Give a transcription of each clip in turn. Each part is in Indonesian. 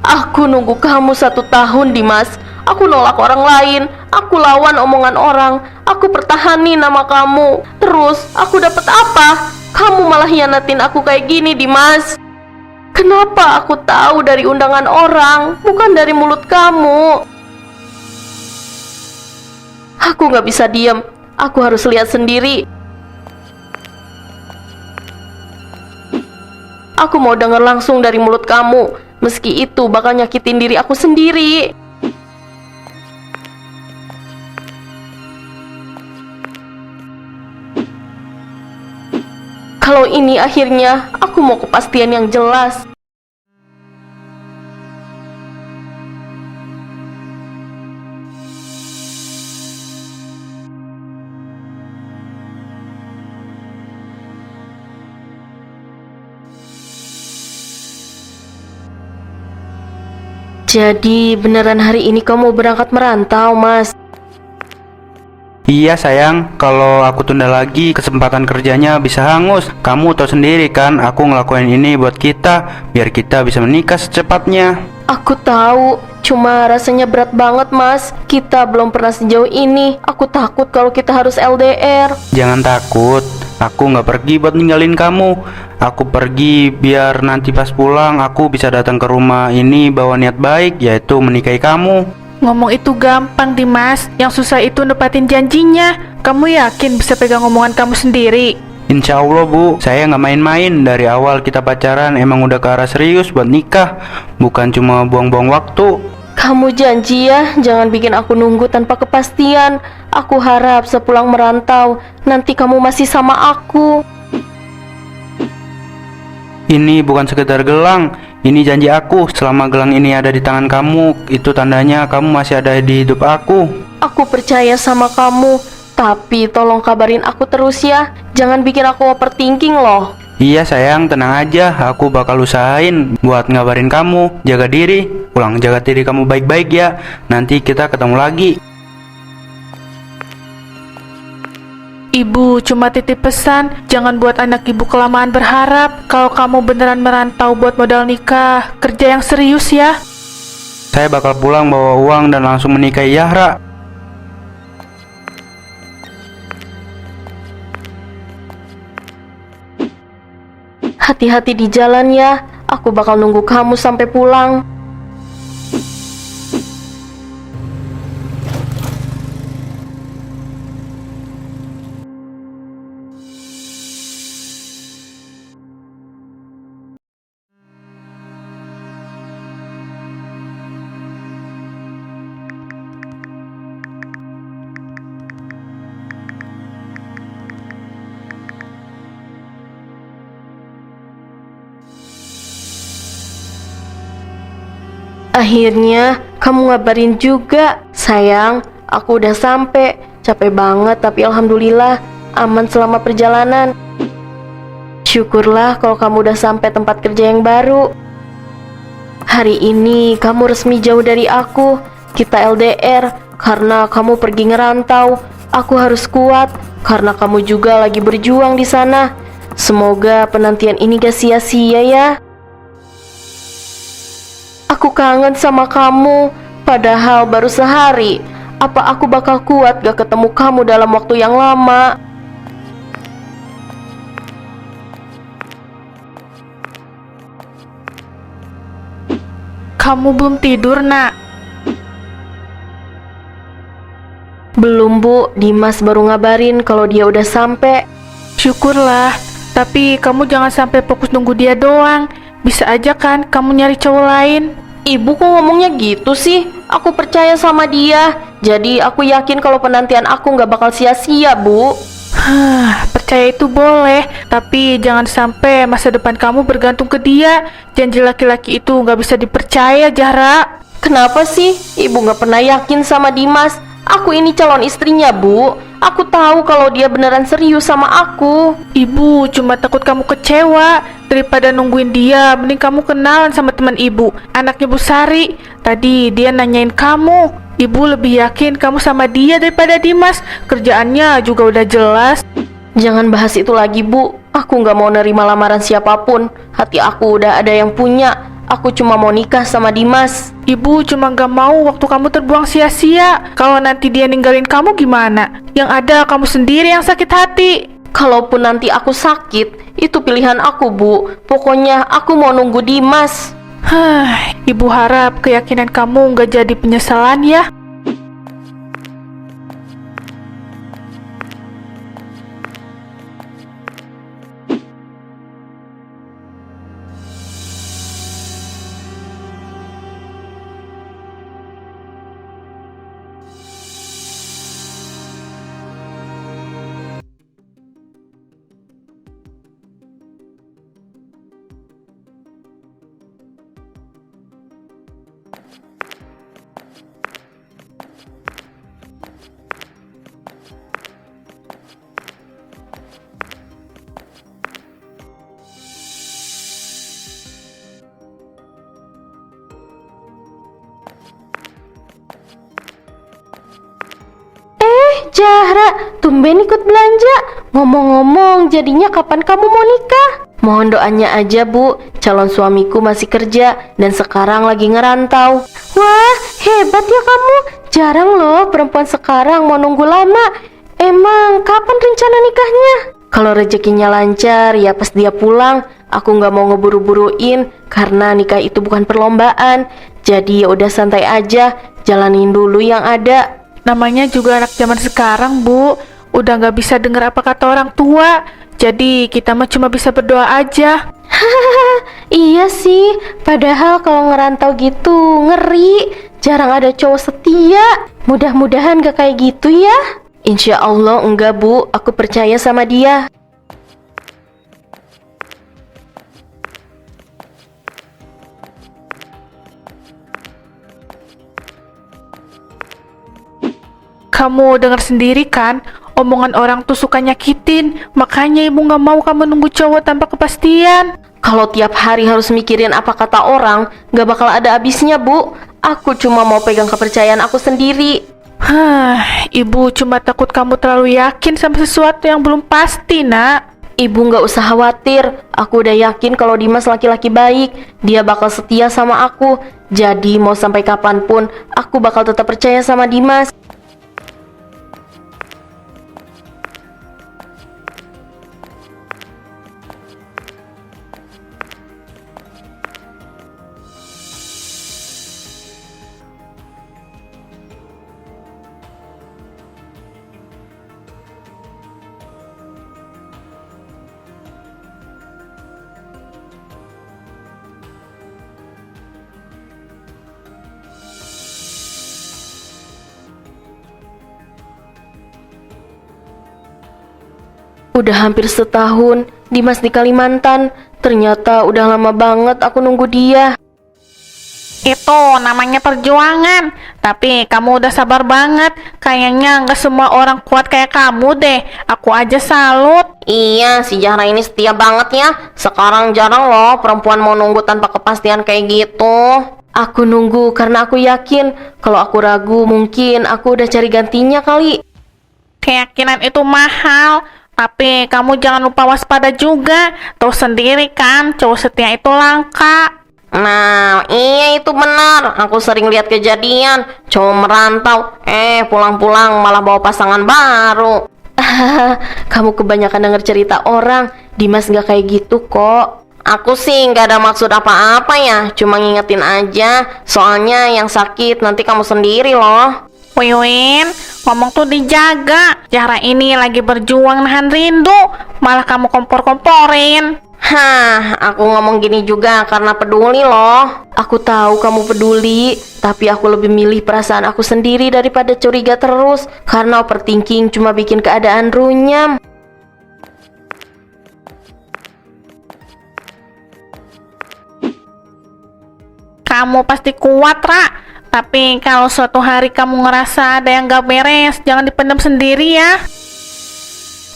Aku nunggu kamu 1 tahun, Dimas. Aku nolak orang lain, aku lawan omongan orang, aku pertahani nama kamu. Terus aku dapat apa? Kamu malah hianatin aku kayak gini, Dimas. Kenapa aku tahu dari undangan orang, bukan dari mulut kamu? Aku gak bisa diam, aku harus lihat sendiri. Aku mau dengar langsung dari mulut kamu, meski itu bakal nyakitin diri aku sendiri. Kalau ini akhirnya, aku mau kepastian yang jelas. Jadi beneran hari ini kamu berangkat merantau, Mas? Iya sayang, kalau aku tunda lagi kesempatan kerjanya bisa hangus. Kamu tahu sendiri kan, aku ngelakuin ini buat kita, biar kita bisa menikah secepatnya. Aku tahu, cuma rasanya berat banget, Mas. Kita belum pernah sejauh ini. Aku takut kalau kita harus LDR. Jangan takut, aku nggak pergi buat ninggalin kamu. Aku pergi biar nanti pas pulang aku bisa datang ke rumah ini bawa niat baik, yaitu menikahi kamu. Ngomong itu gampang, Dimas. Yang susah itu nepatin janjinya. Kamu yakin bisa pegang omongan kamu sendiri? Insya Allah Bu, saya nggak main-main. Dari awal kita pacaran emang udah ke arah serius buat nikah, bukan cuma buang-buang waktu. Kamu janji ya, jangan bikin aku nunggu tanpa kepastian. Aku harap sepulang merantau, nanti kamu masih sama aku. Ini bukan sekedar gelang, ini janji aku. Selama gelang ini ada di tangan kamu, itu tandanya kamu masih ada di hidup aku. Aku percaya sama kamu, tapi tolong kabarin aku terus ya. Jangan bikin aku overthinking loh. Iya sayang, tenang aja, aku bakal usahain buat ngabarin kamu. Jaga diri, jaga diri kamu baik-baik ya. Nanti kita ketemu lagi. Ibu cuma titip pesan, jangan buat anak ibu kelamaan berharap. Kalau kamu beneran merantau buat modal nikah, kerja yang serius ya. Saya bakal pulang bawa uang dan langsung menikahi Yahra. Hati-hati di jalan ya. Aku bakal nunggu kamu sampai pulang. Akhirnya kamu ngabarin juga. Sayang, aku udah sampai. Capek banget tapi alhamdulillah aman selama perjalanan. Syukurlah kalau kamu udah sampai tempat kerja yang baru. Hari ini kamu resmi jauh dari aku. Kita LDR karena kamu pergi ngerantau. Aku harus kuat karena kamu juga lagi berjuang di sana. Semoga penantian ini gak sia-sia ya. Aku kangen sama kamu, padahal baru sehari. Apa aku bakal kuat gak ketemu kamu dalam waktu yang lama? Kamu belum tidur, Nak? Belum Bu, Dimas baru ngabarin kalau dia udah sampai. Syukurlah, tapi kamu jangan sampai fokus nunggu dia doang. Bisa aja kan kamu nyari cowok lain. Ibu kok ngomongnya gitu sih? Aku percaya sama dia. Jadi aku yakin kalau penantian aku gak bakal sia-sia, Bu. Percaya itu boleh, tapi jangan sampai masa depan kamu bergantung ke dia. Janji laki-laki itu gak bisa dipercaya, Zahra. Kenapa sih Ibu gak pernah yakin sama Dimas? Aku ini calon istrinya, Bu. Aku tahu kalau dia beneran serius sama aku. Ibu cuma takut kamu kecewa. Daripada nungguin dia, mending kamu kenalan sama teman ibu, anaknya Bu Sari. Tadi dia nanyain kamu. Ibu lebih yakin kamu sama dia daripada Dimas. Kerjaannya juga udah jelas. Jangan bahas itu lagi, Bu. Aku gak mau nerima lamaran siapapun. Hati aku udah ada yang punya. Aku cuma mau nikah sama Dimas. Ibu cuma gak mau waktu kamu terbuang sia-sia. Kalau nanti dia ninggalin kamu gimana? Yang ada kamu sendiri yang sakit hati. Kalaupun nanti aku sakit, itu pilihan aku, Bu. Pokoknya aku mau nunggu Dimas. Ibu harap keyakinan kamu gak jadi penyesalan ya. Zahra, tumben ikut belanja. Ngomong-ngomong, jadinya kapan kamu mau nikah? Mohon doanya aja, Bu. Calon suamiku masih kerja dan sekarang lagi ngerantau. Wah, hebat ya kamu. Jarang loh perempuan sekarang mau nunggu lama. Emang kapan rencana nikahnya? Kalau rezekinya lancar, ya pas dia pulang. Aku nggak mau ngeburu-buruin karena nikah itu bukan perlombaan. Jadi ya udah santai aja, jalanin dulu yang ada. Namanya juga anak zaman sekarang, Bu. Udah gak bisa dengar apa kata orang tua. Jadi kita mah cuma bisa berdoa aja. Iya sih, padahal kalau ngerantau gitu ngeri. Jarang ada cowok setia. Mudah-mudahan gak kayak gitu ya. Insya Allah enggak, Bu. Aku percaya sama dia. Kamu dengar sendiri kan, omongan orang tuh suka nyakitin. Makanya ibu gak mau kamu nunggu cowok tanpa kepastian. Kalau tiap hari harus mikirin apa kata orang, gak bakal ada habisnya, Bu. Aku cuma mau pegang kepercayaan aku sendiri. Ibu cuma takut kamu terlalu yakin sama sesuatu yang belum pasti, nak. Ibu gak usah khawatir. Aku udah yakin kalau Dimas laki-laki baik. Dia bakal setia sama aku. Jadi mau sampai kapanpun, aku bakal tetap percaya sama Dimas. Udah hampir setahun Dimas di Kalimantan. Ternyata udah lama banget aku nunggu dia. Itu namanya perjuangan. Tapi kamu udah sabar banget. Kayaknya gak semua orang kuat kayak kamu deh. Aku aja salut. Iya, si Zahra ini setia banget ya. Sekarang jarang loh perempuan mau nunggu tanpa kepastian kayak gitu. Aku nunggu karena aku yakin. Kalau aku ragu mungkin aku udah cari gantinya kali. Keyakinan itu mahal. Tapi kamu jangan lupa waspada juga. Tahu sendiri kan, cowok setia itu langka. Nah, iya itu benar. Aku sering lihat kejadian cowok merantau, pulang-pulang malah bawa pasangan baru. Kamu kebanyakan denger cerita orang. Dimas gak kayak gitu kok. Aku sih gak ada maksud apa-apa ya. Cuma ngingetin aja. Soalnya yang sakit nanti kamu sendiri loh. Wiwin, ngomong tuh dijaga. Zahra ini lagi berjuang nahan rindu. Malah kamu kompor-komporin. Aku ngomong gini juga karena peduli loh. Aku tahu kamu peduli, tapi aku lebih milih perasaan aku sendiri daripada curiga terus. Karena overthinking cuma bikin keadaan runyam. Kamu pasti kuat, Ra. Tapi kalau suatu hari kamu ngerasa ada yang gak beres, jangan dipendam sendiri ya.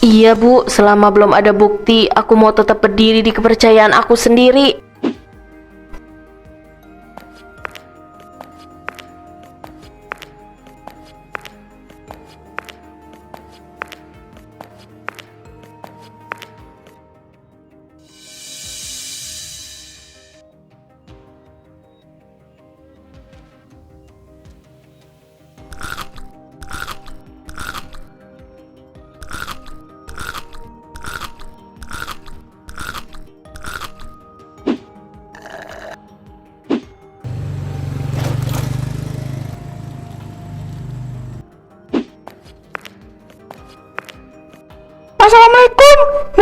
Iya, Bu, selama belum ada bukti, aku mau tetap berdiri di kepercayaan aku sendiri.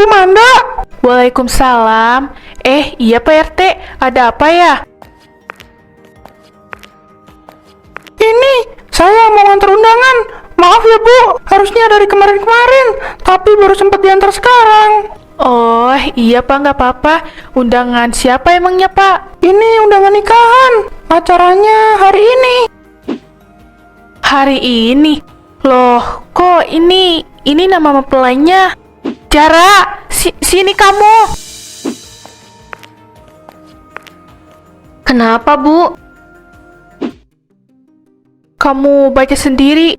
Bu Manda. Waalaikumsalam. Iya Pak RT, ada apa ya? Ini, saya mau ngantar undangan. Maaf ya Bu, harusnya dari kemarin-kemarin, tapi baru sempat diantar sekarang. Oh iya Pak, nggak apa-apa. Undangan siapa emangnya Pak? Ini undangan nikahan, acaranya hari ini. Hari ini? Loh, kok ini nama mempelainya? Jara, sini kamu. Kenapa, Bu? Kamu baca sendiri.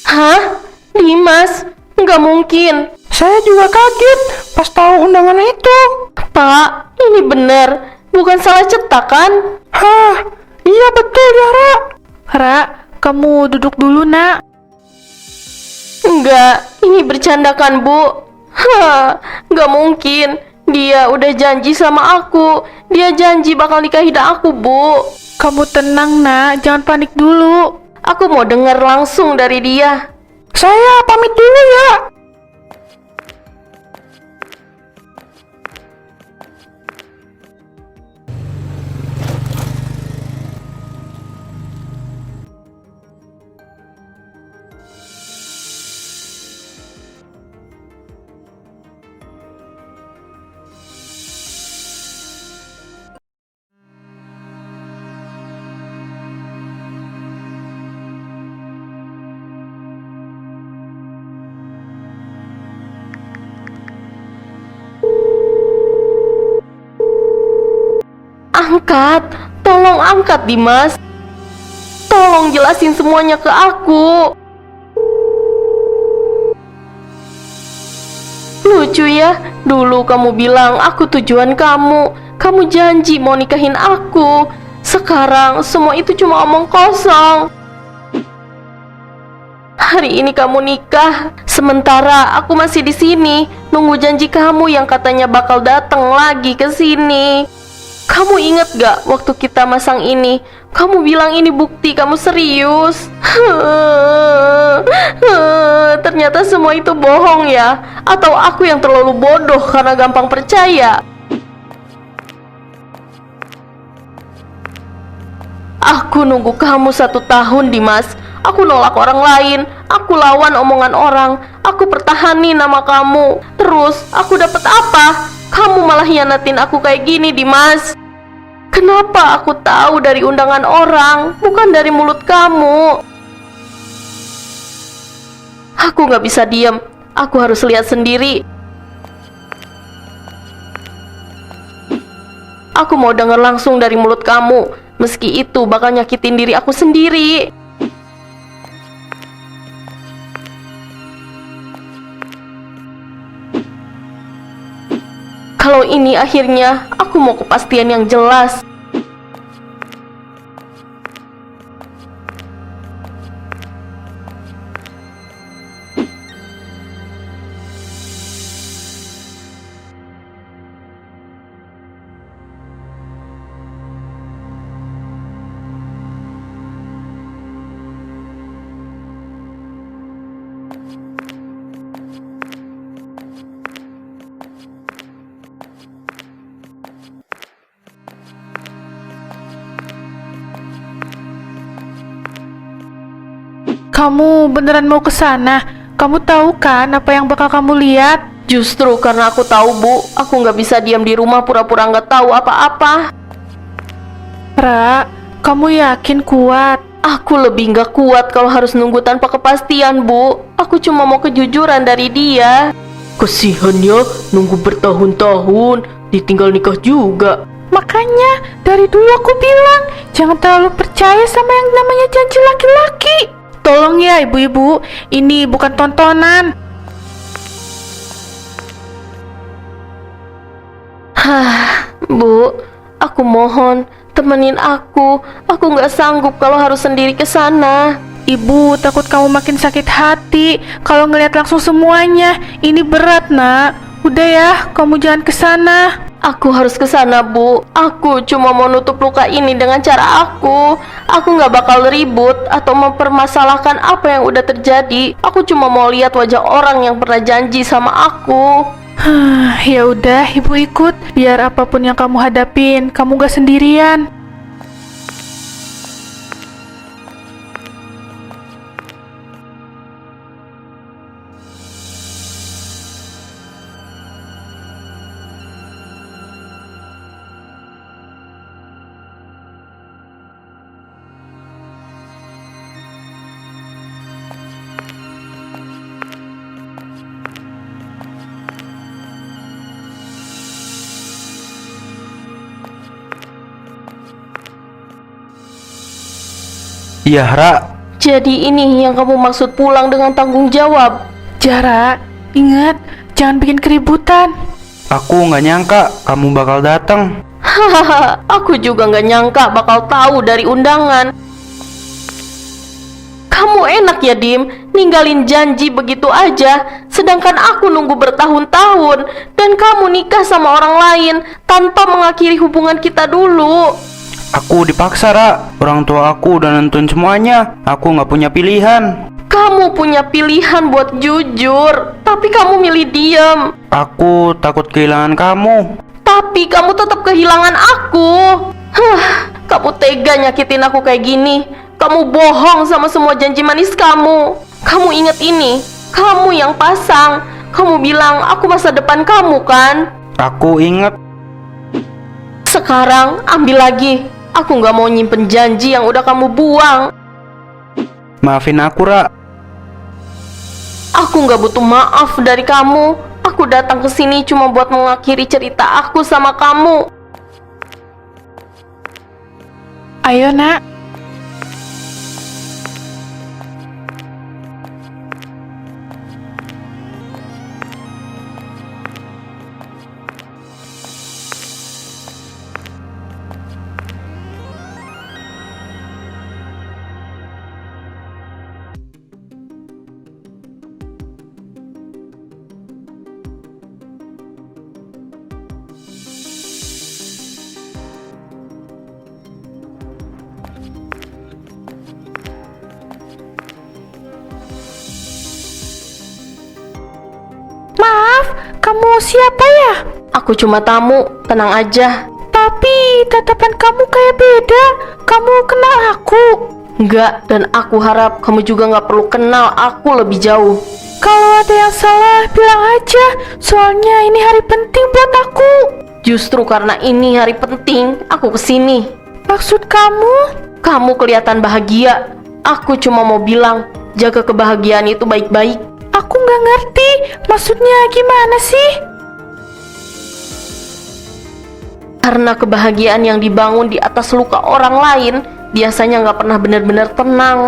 Hah? Dimas? Nggak mungkin. Saya juga kaget pas tahu undangan itu. Pak, ini benar. Bukan salah cetak kan? Hah, iya betul Yara. Ra, kamu duduk dulu nak. Enggak, ini bercanda kan, Bu? Hah, nggak mungkin. Dia udah janji sama aku. Dia janji bakal nikahin aku, Bu. Kamu tenang nak, jangan panik dulu. Aku mau dengar langsung dari dia. Saya pamit dulu ya. Angkat, tolong angkat Dimas. Tolong jelasin semuanya ke aku. Lucu ya, dulu kamu bilang aku tujuan kamu. Kamu janji mau nikahin aku. Sekarang semua itu cuma omong kosong. Hari ini kamu nikah, sementara aku masih di sini nunggu janji kamu yang katanya bakal datang lagi ke sini. Kamu inget gak waktu kita masang ini? Kamu bilang ini bukti kamu serius. Ternyata semua itu bohong ya? Atau aku yang terlalu bodoh karena gampang percaya? Aku nunggu kamu 1 tahun, Dimas. Aku nolak orang lain. Aku lawan omongan orang. Aku pertahani nama kamu. Terus aku dapat apa? Kamu malah hianatin aku kayak gini, Dimas. Kenapa aku tahu dari undangan orang, bukan dari mulut kamu? Aku gak bisa diam. Aku harus lihat sendiri. Aku mau dengar langsung dari mulut kamu. Meski itu bakal nyakitin diri aku sendiri. Kalau ini akhirnya, aku mau kepastian yang jelas. Kamu beneran mau ke sana? Kamu tahu kan apa yang bakal kamu lihat? Justru karena aku tahu, Bu, aku nggak bisa diam di rumah pura-pura nggak tahu apa-apa. Ra, kamu yakin kuat? Aku lebih nggak kuat kalau harus nunggu tanpa kepastian, Bu. Aku cuma mau kejujuran dari dia. Kasihan ya, nunggu bertahun-tahun, ditinggal nikah juga. Makanya dari dulu aku bilang jangan terlalu percaya sama yang namanya janji laki-laki. Tolong ya ibu-ibu, ini bukan tontonan. Hah, Bu, aku mohon temenin aku. Aku nggak sanggup kalau harus sendiri ke sana. Ibu takut kamu makin sakit hati kalau ngelihat langsung semuanya. Ini berat nak. Udah ya, kamu jangan ke sana. Aku harus ke sana, Bu. Aku cuma mau nutup luka ini dengan cara aku. Aku nggak bakal ribut atau mempermasalahkan apa yang udah terjadi. Aku cuma mau lihat wajah orang yang pernah janji sama aku. Ya udah, ibu ikut. Biar apapun yang kamu hadapin, kamu gak sendirian. Iya, Ra. Jadi ini yang kamu maksud pulang dengan tanggung jawab? Jara, ingat, jangan bikin keributan. Aku nggak nyangka kamu bakal datang. Hahaha, aku juga nggak nyangka bakal tahu dari undangan. Kamu enak ya, Dim, ninggalin janji begitu aja. Sedangkan aku nunggu bertahun-tahun dan kamu nikah sama orang lain tanpa mengakhiri hubungan kita dulu. Aku dipaksa, Ra. Orang tua aku udah nentuin semuanya. Aku nggak punya pilihan. Kamu punya pilihan buat jujur, tapi kamu milih diam. Aku takut kehilangan kamu. Tapi kamu tetap kehilangan aku. Kamu tega nyakitin aku kayak gini. Kamu bohong sama semua janji manis kamu. Kamu ingat ini, kamu yang pasang. Kamu bilang aku masa depan kamu kan? Aku inget. Sekarang ambil lagi. Aku nggak mau nyimpen janji yang udah kamu buang. Maafin aku, Ra. Aku nggak butuh maaf dari kamu. Aku datang ke sini cuma buat mengakhiri cerita aku sama kamu. Ayo, Nak. Maaf, kamu siapa ya? Aku cuma tamu, tenang aja. Tapi tatapan kamu kayak beda. Kamu kenal aku? Enggak, dan aku harap kamu juga nggak perlu kenal aku lebih jauh. Kalau ada yang salah, bilang aja. Soalnya ini hari penting buat aku. Justru karena ini hari penting, aku kesini. Maksud kamu? Kamu kelihatan bahagia. Aku cuma mau bilang, jaga kebahagiaan itu baik-baik. Aku nggak ngerti. Maksudnya gimana sih? Karena kebahagiaan yang dibangun di atas luka orang lain biasanya nggak pernah benar-benar tenang.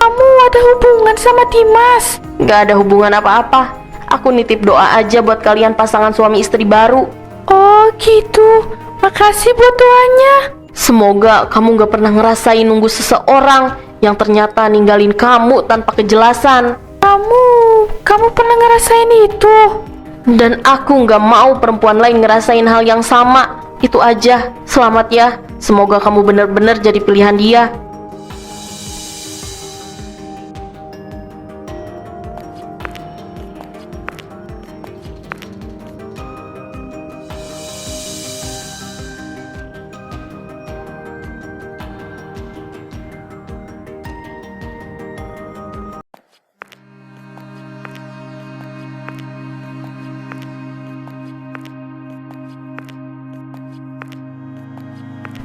Kamu ada hubungan sama Dimas? Nggak ada hubungan apa-apa. Aku nitip doa aja buat kalian pasangan suami istri baru. Oh gitu. Makasih buat doanya. Semoga kamu nggak pernah ngerasain nunggu seseorang yang ternyata ninggalin kamu tanpa kejelasan. Kamu pernah ngerasain itu? Dan aku nggak mau perempuan lain ngerasain hal yang sama. Itu aja. Selamat ya. Semoga kamu benar-benar jadi pilihan dia.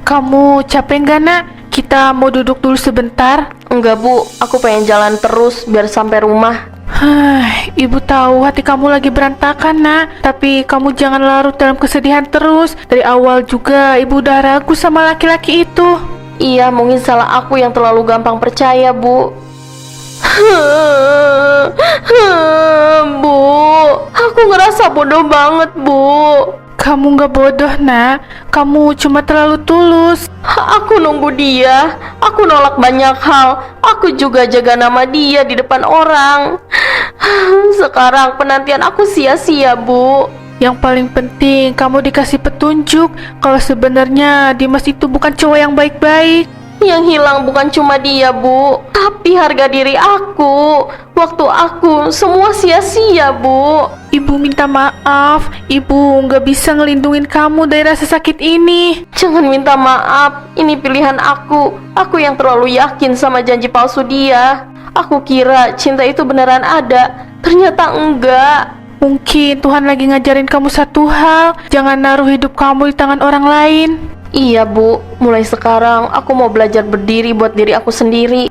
Kamu capek nggak, Nak? Kita mau duduk dulu sebentar. Enggak, Bu. Aku pengen jalan terus biar sampai rumah. Ibu tahu hati kamu lagi berantakan, Nak. Tapi kamu jangan larut dalam kesedihan terus. Dari awal juga ibu udah ragu sama laki-laki itu. Iya, mungkin salah aku yang terlalu gampang percaya, Bu. Bu, aku ngerasa bodoh banget, Bu. Kamu nggak bodoh, Nak. Kamu cuma terlalu tulus. Aku nunggu dia. Aku nolak banyak hal. Aku juga jaga nama dia di depan orang. sekarang penantian aku sia-sia, Bu. Yang paling penting kamu dikasih petunjuk kalau sebenarnya Dimas itu bukan cowok yang baik-baik. Yang hilang bukan cuma dia, Bu, tapi harga diri aku. Waktu aku semua sia-sia, Bu. Ibu minta maaf, ibu nggak bisa ngelindungin kamu dari rasa sakit ini. Jangan minta maaf, ini pilihan aku. Aku yang terlalu yakin sama janji palsu dia. Aku kira cinta itu beneran ada, ternyata enggak. Mungkin Tuhan lagi ngajarin kamu satu hal, jangan naruh hidup kamu di tangan orang lain. Iya, Bu, mulai sekarang aku mau belajar berdiri buat diri aku sendiri.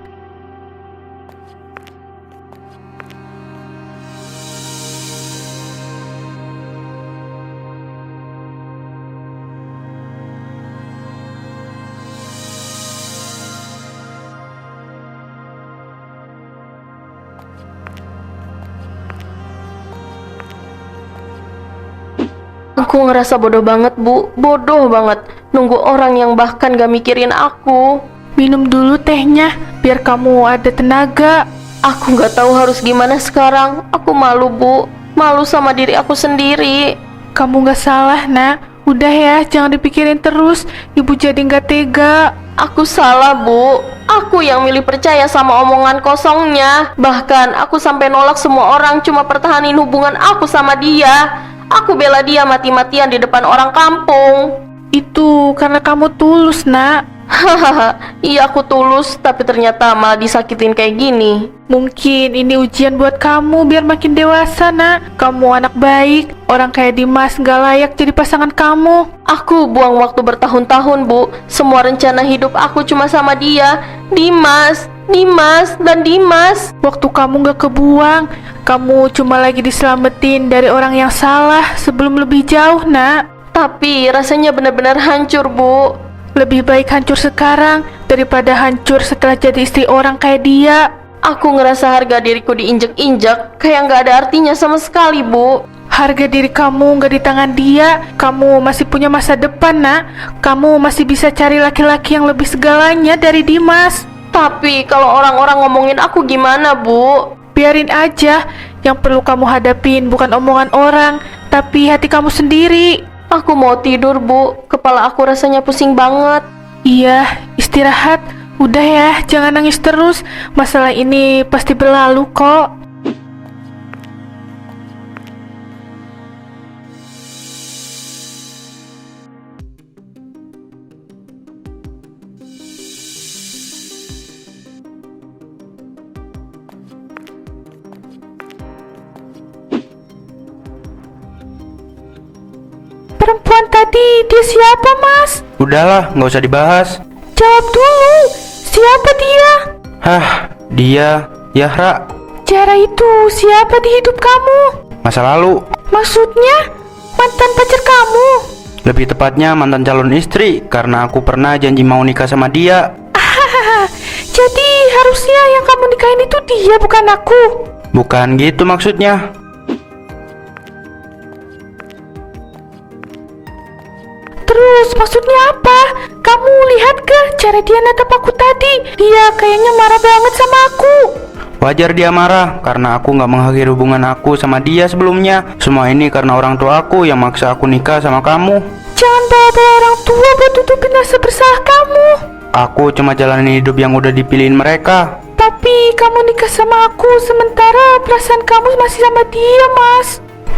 Aku ngerasa bodoh banget, Bu. Bodoh banget. Nunggu orang yang bahkan gak mikirin aku. Minum dulu tehnya, biar kamu ada tenaga. Aku gak tahu harus gimana sekarang. Aku malu, Bu. Malu sama diri aku sendiri. Kamu gak salah, nak. Udah ya, jangan dipikirin terus. Ibu jadi gak tega. Aku salah, Bu. Aku yang milih percaya sama omongan kosongnya. Bahkan aku sampai nolak semua orang cuma pertahanin hubungan aku sama dia. Aku bela dia mati-matian di depan orang kampung. Itu karena kamu tulus, nak. Hahaha, iya aku tulus, tapi ternyata malah disakitin kayak gini. Mungkin ini ujian buat kamu biar makin dewasa, nak. Kamu anak baik. Orang kayak Dimas gak layak jadi pasangan kamu. Aku buang waktu bertahun-tahun, Bu. Semua rencana hidup aku cuma sama dia. Dimas, dan Dimas. Waktu kamu gak kebuang. Kamu cuma lagi diselamatin dari orang yang salah sebelum lebih jauh, nak. Tapi rasanya benar-benar hancur, Bu. Lebih baik hancur sekarang daripada hancur setelah jadi istri orang kayak dia. Aku ngerasa harga diriku diinjek-injek, kayak gak ada artinya sama sekali, Bu. Harga diri kamu gak di tangan dia. Kamu masih punya masa depan, nak. Kamu masih bisa cari laki-laki yang lebih segalanya dari Dimas. Tapi kalau orang-orang ngomongin aku gimana, Bu? Biarin aja. Yang perlu kamu hadapin bukan omongan orang, tapi hati kamu sendiri. Aku mau tidur, Bu. Kepala aku rasanya pusing banget. Iya, istirahat. Udah ya, jangan nangis terus. Masalah ini pasti berlalu kok. Perempuan tadi, dia siapa, Mas? Udahlah, nggak usah dibahas. Jawab dulu, siapa dia? Hah, dia, Yahra. Jara itu siapa di hidup kamu? Masa lalu. Maksudnya, mantan pacar kamu? Lebih tepatnya mantan calon istri, karena aku pernah janji mau nikah sama dia. Jadi harusnya yang kamu nikahin itu dia, bukan aku. Bukan gitu maksudnya. Terus maksudnya apa? Kamu lihat ke cara dia natap aku tadi? Dia kayaknya marah banget sama aku. Wajar dia marah, karena aku nggak mengakhiri hubungan aku sama dia sebelumnya. Semua ini karena orang tua aku yang maksa aku nikah sama kamu. Jangan bawa-bawa orang tua buat tutupin rasa bersalah kamu. Aku cuma jalanin hidup yang udah dipilihin mereka. Tapi kamu nikah sama aku sementara perasaan kamu masih sama dia, Mas.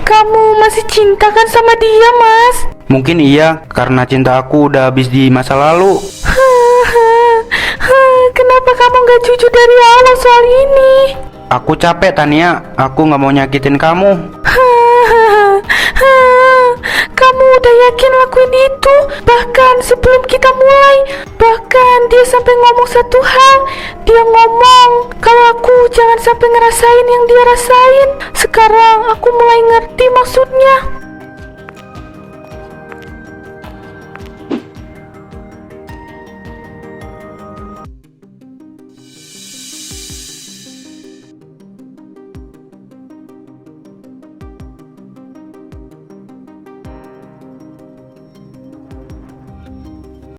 Kamu masih cinta kan sama dia, Mas? Mungkin iya, karena cinta aku udah habis di masa lalu. Kenapa kamu gak jujur dari awal soal ini? Aku capek, Tania. Aku nggak mau nyakitin kamu. Kamu udah yakin lakuin itu? Bahkan sebelum kita mulai. Bahkan dia sampai ngomong satu hal. Dia ngomong kalau aku jangan sampai ngerasain yang dia rasain. Sekarang aku